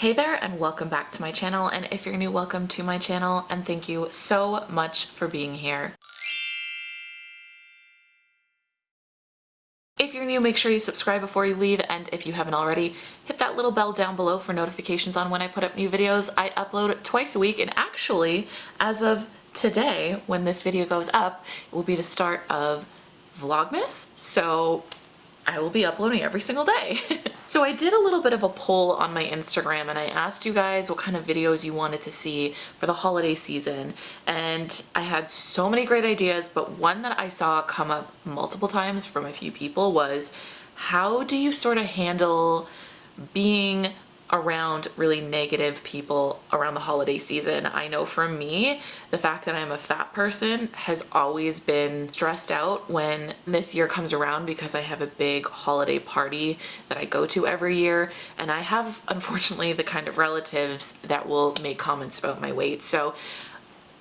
Hey there and welcome back to my channel, and if you're new, welcome to my channel and thank you so much for being here. If you're new, make sure you subscribe before you leave, and if you haven't already, hit that little bell down below for notifications on when I put up new videos. I upload twice a week, and actually, as of today, when this video goes up, it will be the start of Vlogmas, so I will be uploading every single day. So I did a little bit of a poll on my Instagram and I asked you guys what kind of videos you wanted to see for the holiday season, and I had so many great ideas, but one that I saw come up multiple times from a few people was, how do you sort of handle being around really negative people around the holiday season? I know for me, the fact that I'm a fat person has always been stressed out when this year comes around, because I have a big holiday party that I go to every year, and I have, unfortunately, the kind of relatives that will make comments about my weight. So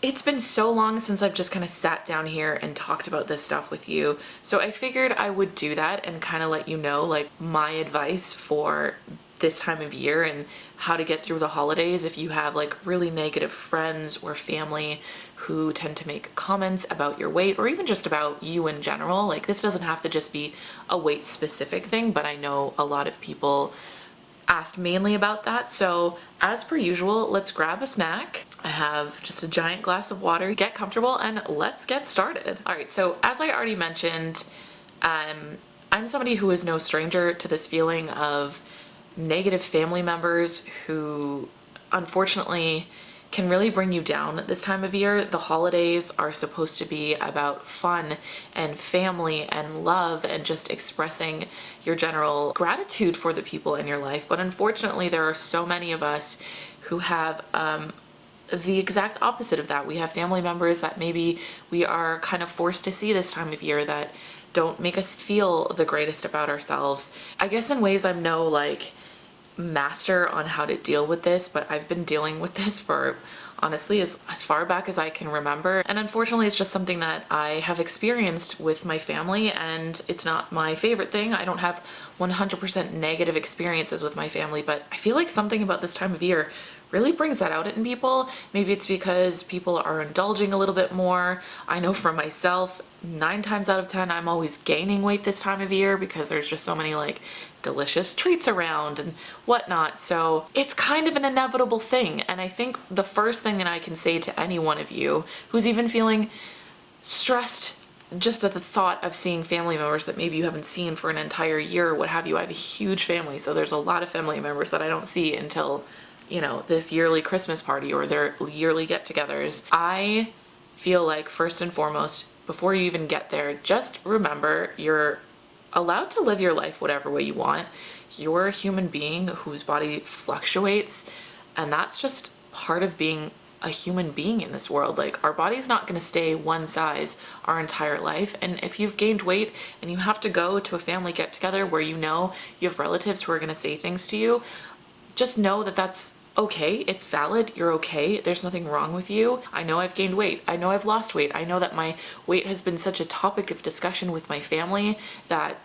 it's been so long since I've just kind of sat down here and talked about this stuff with you. So I figured I would do that and kind of let you know, like, my advice for this time of year and how to get through the holidays if you have like really negative friends or family who tend to make comments about your weight, or even just about you in general. Like, this doesn't have to just be a weight specific thing, but I know a lot of people asked mainly about that. So as per usual, let's grab a snack. I have just a giant glass of water. Get comfortable and let's get started. All right, so as I already mentioned, I'm somebody who is no stranger to this feeling of negative family members who unfortunately can really bring you down at this time of year. The holidays are supposed to be about fun and family and love and just expressing your general gratitude for the people in your life. But unfortunately, there are so many of us who have the exact opposite of that. We have family members that maybe we are kind of forced to see this time of year that don't make us feel the greatest about ourselves. I guess in ways I'm no like master on how to deal with this, but I've been dealing with this for honestly as far back as I can remember, and unfortunately it's just something that I have experienced with my family, and it's not my favorite thing. I don't have 100% negative experiences with my family, but I feel like something about this time of year really brings that out in people. Maybe it's because people are indulging a little bit more. I know for myself, 9 times out of 10, I'm always gaining weight this time of year because there's just so many like delicious treats around and whatnot. So it's kind of an inevitable thing. And I think the first thing that I can say to any one of you who's even feeling stressed just at the thought of seeing family members that maybe you haven't seen for an entire year or what have you. I have a huge family, so there's a lot of family members that I don't see until, you know, this yearly Christmas party or their yearly get-togethers. I feel like first and foremost, before you even get there, just remember you're allowed to live your life whatever way you want. You're a human being whose body fluctuates, and that's just part of being a human being in this world. Like, our body's not going to stay one size our entire life, and if you've gained weight and you have to go to a family get-together where you know you have relatives who are going to say things to you, just know that that's okay. It's valid. You're okay. There's nothing wrong with you. I know I've gained weight. I know I've lost weight. I know that my weight has been such a topic of discussion with my family that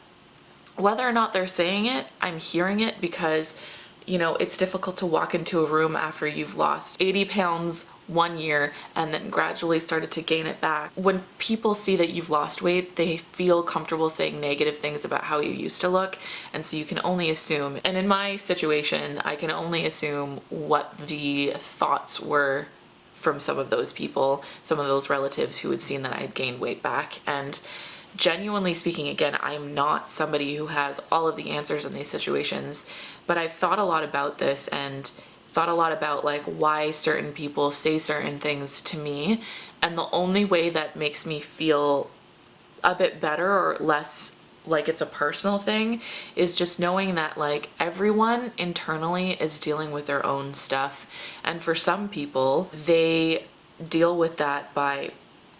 whether or not they're saying it, I'm hearing it, because, you know, it's difficult to walk into a room after you've lost 80 pounds one year and then gradually started to gain it back. When people see that you've lost weight, they feel comfortable saying negative things about how you used to look, and so you can only assume, and in my situation, I can only assume what the thoughts were from some of those people, some of those relatives who had seen that I had gained weight back. And genuinely speaking, again, I'm not somebody who has all of the answers in these situations, but I've thought a lot about this and thought a lot about like why certain people say certain things to me, and the only way that makes me feel a bit better or less like it's a personal thing is just knowing that like everyone internally is dealing with their own stuff, and for some people they deal with that by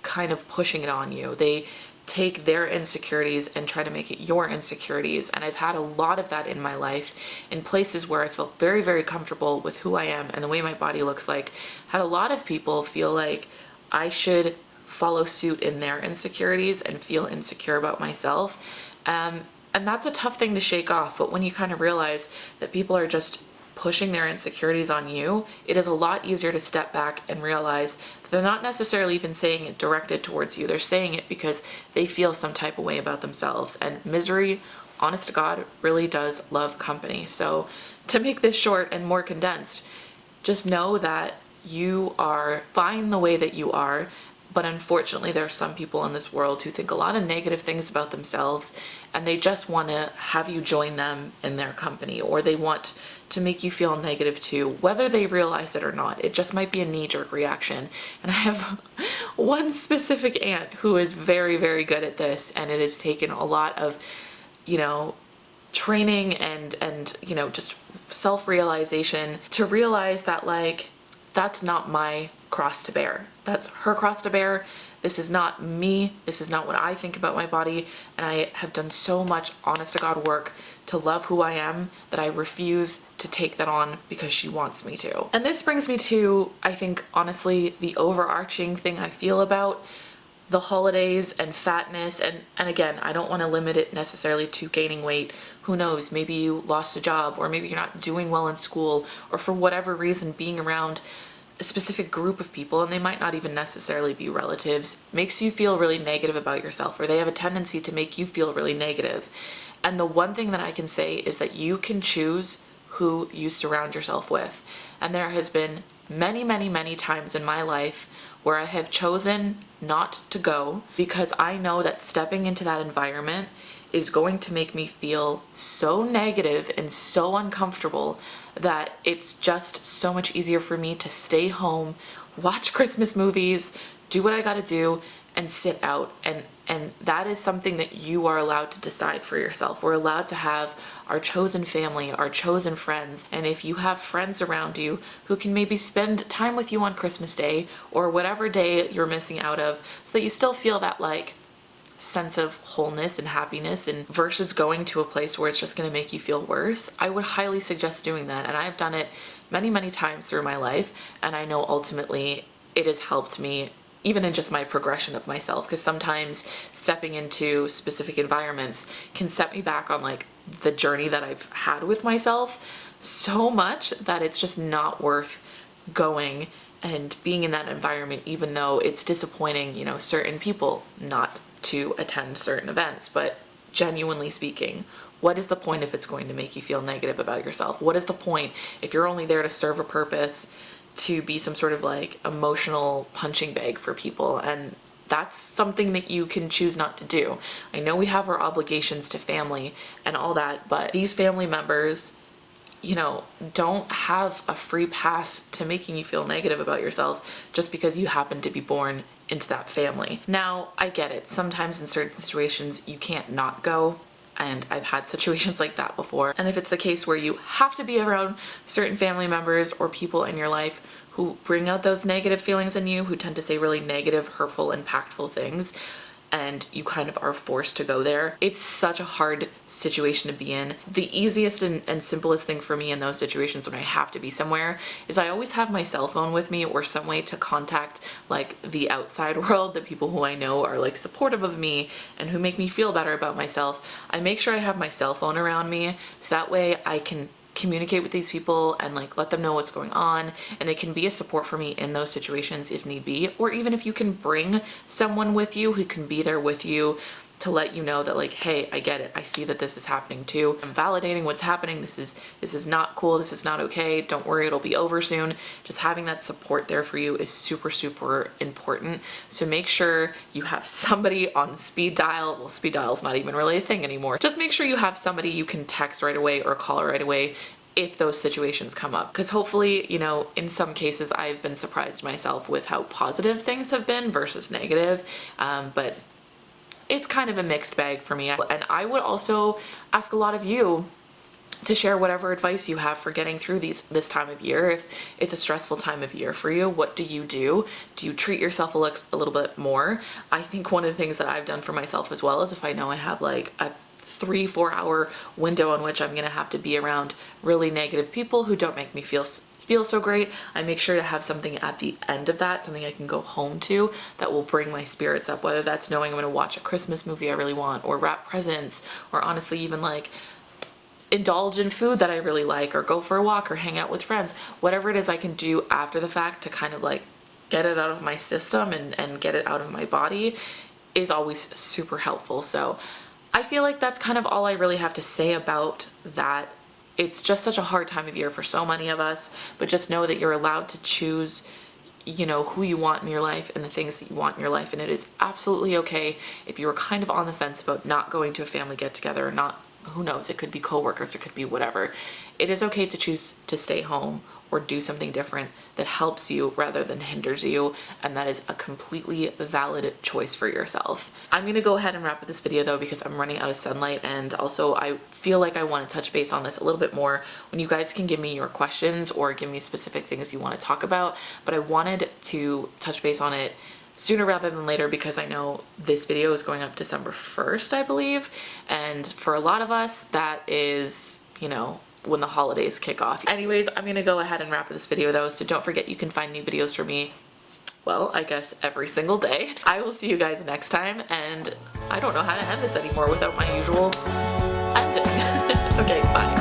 kind of pushing it on you. They take their insecurities and try to make it your insecurities. And I've had a lot of that in my life in places where I felt very, very comfortable with who I am and the way my body looks like. Had a lot of people feel like I should follow suit in their insecurities and feel insecure about myself. And that's a tough thing to shake off. But when you kind of realize that people are just pushing their insecurities on you, it is a lot easier to step back and realize that they're not necessarily even saying it directed towards you. They're saying it because they feel some type of way about themselves. And misery, honest to God, really does love company. So to make this short and more condensed, just know that you are fine the way that you are. But unfortunately, there are some people in this world who think a lot of negative things about themselves, and they just want to have you join them in their company, or they want to make you feel negative too, whether they realize it or not. It just might be a knee-jerk reaction. And I have one specific aunt who is very, very good at this, and it has taken a lot of, training and just self-realization to realize that, like, that's not my cross to bear. That's her cross to bear. This is not me. This is not what I think about my body. And I have done so much honest to God work to love who I am that I refuse to take that on because she wants me to. And this brings me to, I think, honestly, the overarching thing I feel about the holidays and fatness. And again, I don't want to limit it necessarily to gaining weight. Who knows? Maybe you lost a job, or maybe you're not doing well in school, or for whatever reason, being around a specific group of people, and they might not even necessarily be relatives, makes you feel really negative about yourself, or they have a tendency to make you feel really negative. And the one thing that I can say is that you can choose who you surround yourself with. And there has been many, many, many times in my life where I have chosen not to go because I know that stepping into that environment is going to make me feel so negative and so uncomfortable that it's just so much easier for me to stay home, watch Christmas movies, do what I gotta do, and sit out. And that is something that you are allowed to decide for yourself. We're allowed to have our chosen family, our chosen friends. And if you have friends around you who can maybe spend time with you on Christmas Day or whatever day you're missing out of, so that you still feel that, like, sense of wholeness and happiness, and versus going to a place where it's just going to make you feel worse, I would highly suggest doing that. And I've done it many, many times through my life, and I know ultimately it has helped me even in just my progression of myself, because sometimes stepping into specific environments can set me back on, like, the journey that I've had with myself so much that it's just not worth going and being in that environment, even though it's disappointing, certain people not to attend certain events. But genuinely speaking, what is the point if it's going to make you feel negative about yourself? What is the point if you're only there to serve a purpose, to be some sort of, like, emotional punching bag for people? And that's something that you can choose not to do. I know we have our obligations to family and all that, but these family members, don't have a free pass to making you feel negative about yourself just because you happen to be born into that family. Now, I get it. Sometimes in certain situations you can't not go, and I've had situations like that before. And if it's the case where you have to be around certain family members or people in your life who bring out those negative feelings in you, who tend to say really negative, hurtful, impactful things, and you kind of are forced to go there, it's such a hard situation to be in. The easiest and simplest thing for me in those situations when I have to be somewhere is I always have my cell phone with me, or some way to contact, like, the outside world, the people who I know are, like, supportive of me and who make me feel better about myself. I make sure I have my cell phone around me, so that way I can communicate with these people and, like, let them know what's going on, and they can be a support for me in those situations if need be. Or even if you can bring someone with you who can be there with you to let you know that, like, hey, I get it, I see that this is happening too, I'm validating what's happening, this is not cool, this is not okay, don't worry, it'll be over soon. Just having that support there for you is super, super important. So make sure you have somebody on speed dial. Well, speed dial's not even really a thing anymore. Just make sure you have somebody you can text right away or call right away if those situations come up. Because hopefully, in some cases I've been surprised myself with how positive things have been versus negative, but it's kind of a mixed bag for me. And I would also ask a lot of you to share whatever advice you have for getting through this time of year. If it's a stressful time of year for you, what do you do? Do you treat yourself a little bit more? I think one of the things that I've done for myself as well is, if I know I have, like, a 3-4 hour window in which I'm gonna have to be around really negative people who don't make me feel so great, I make sure to have something at the end of that, something I can go home to that will bring my spirits up, whether that's knowing I'm gonna watch a Christmas movie I really want, or wrap presents, or honestly even, like, indulge in food that I really like, or go for a walk, or hang out with friends. Whatever it is I can do after the fact to kind of like get it out of my system and get it out of my body is always super helpful. So I feel like that's kind of all I really have to say about that. It's just such a hard time of year for so many of us, but just know that you're allowed to choose, you know, who you want in your life and the things that you want in your life. And it is absolutely okay if you were kind of on the fence about not going to a family get together or not, who knows, it could be coworkers, it could be whatever. It is okay to choose to stay home or do something different that helps you rather than hinders you, and that is a completely valid choice for yourself. I'm gonna go ahead and wrap up this video though, because I'm running out of sunlight, and also I feel like I want to touch base on this a little bit more when you guys can give me your questions or give me specific things you want to talk about. But I wanted to touch base on it sooner rather than later, because I know this video is going up December 1st, I believe, and for a lot of us that is, you know, when the holidays kick off. Anyways, I'm gonna go ahead and wrap this video though, so don't forget you can find new videos from me, well, I guess every single day. I will see you guys next time, and I don't know how to end this anymore without my usual ending. Okay, bye.